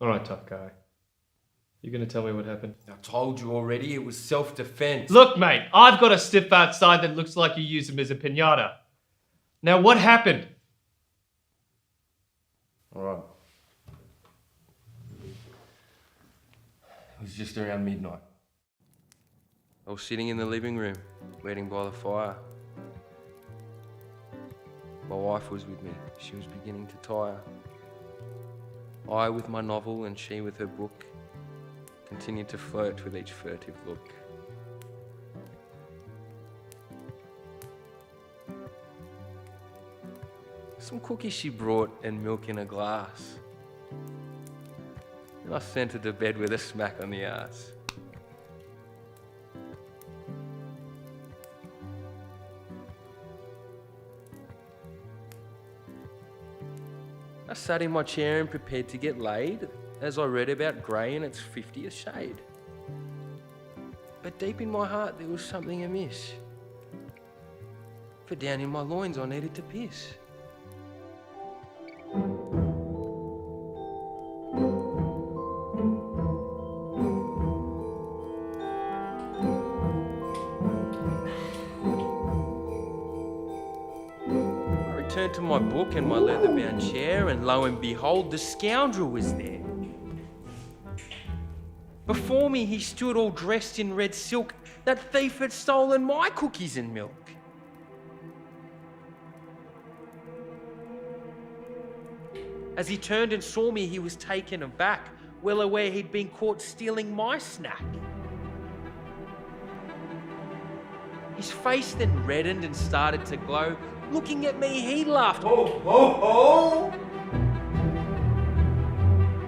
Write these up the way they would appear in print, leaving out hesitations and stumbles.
All right, tough guy. You gonna tell me what happened? I told you already, it was self-defense. Look, mate, I've got a stiff outside that looks like you used him as a pinata. Now, what happened? All right. It was just around midnight. I was sitting in the living room, waiting by the fire. My wife was with me. She was beginning to tire. I with my novel and she with her book continued to flirt with each furtive look. Some cookies she brought and milk in a glass. And I sent her to bed with a smack on the ass. I sat in my chair and prepared to get laid as I read about grey and its 50th shade. But deep in my heart there was something amiss. For down in my loins I needed to piss. I returned to my book and my leather-bound chair, and lo and behold, the scoundrel was there. Before me he stood all dressed in red silk. That thief had stolen my cookies and milk. As he turned and saw me, he was taken aback, well aware he'd been caught stealing my snack. His face then reddened and started to glow. Looking at me, he laughed. Ho, ho, ho!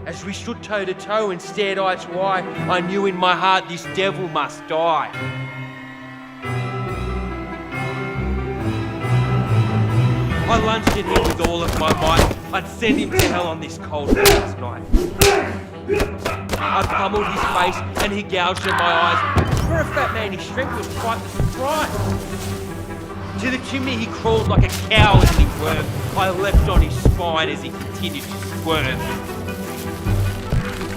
As we stood toe to toe and stared eye to eye, I knew in my heart this devil must die. I lunged at him with all of my might. I'd send him to hell on this cold winter's night. I pummeled his face and he gouged at my eyes. For a fat man, his strength was quite the surprise. To the chimney he crawled like a cowardly worm. I leapt on his spine as he continued to squirm.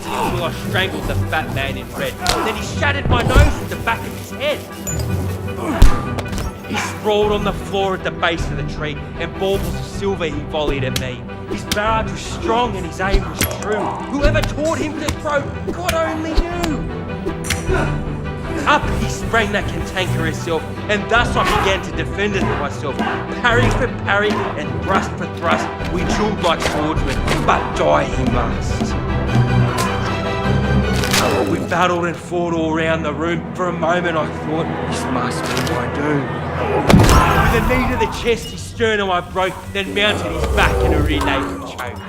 Till I strangled the fat man in red. Then he shattered my nose with the back of his head. He sprawled on the floor at the base of the tree, and baubles of silver he volleyed at me. His barrage was strong and his aim was true. Whoever taught him to throw, God only knew. Up he sprang that cantankerous self, and thus I began to defend it myself. Parry for parry and thrust for thrust, we duelled like swordsmen, but die he must. We battled and fought all round the room. For a moment I thought, this must be my doom. With a knee to the chest, his sternum I broke, then mounted his back in a rear-naked choke.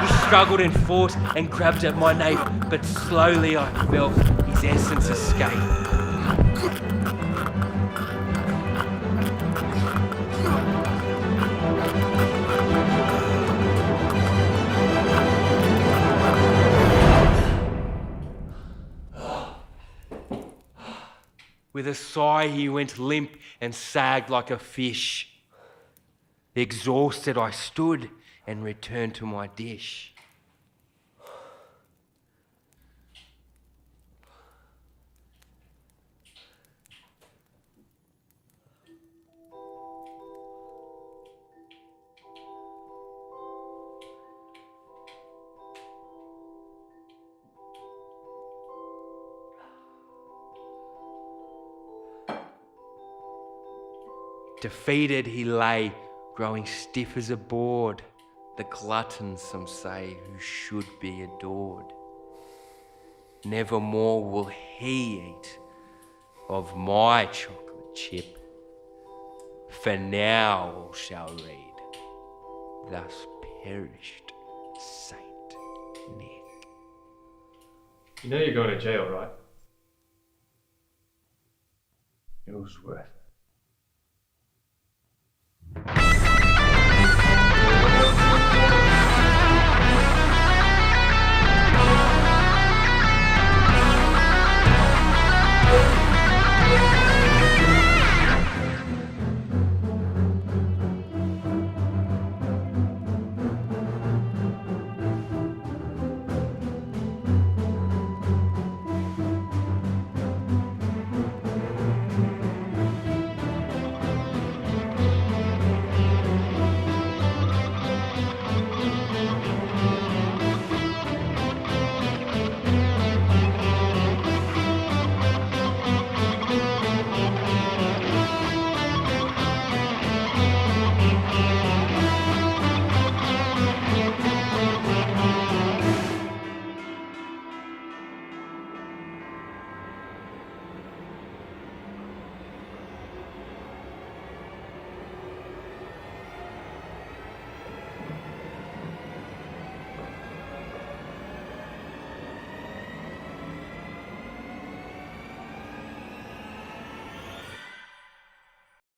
He struggled and fought and grabbed at my nape, but slowly I felt his essence escape. With a sigh he went limp and sagged like a fish. Exhausted I stood and returned to my dish. Defeated he lay, growing stiff as a board, the glutton, some say, who should be adored. Never more will he eat of my chocolate chip, for now all shall read, thus perished Saint Nick. You know you're going to jail, right? Ellsworth.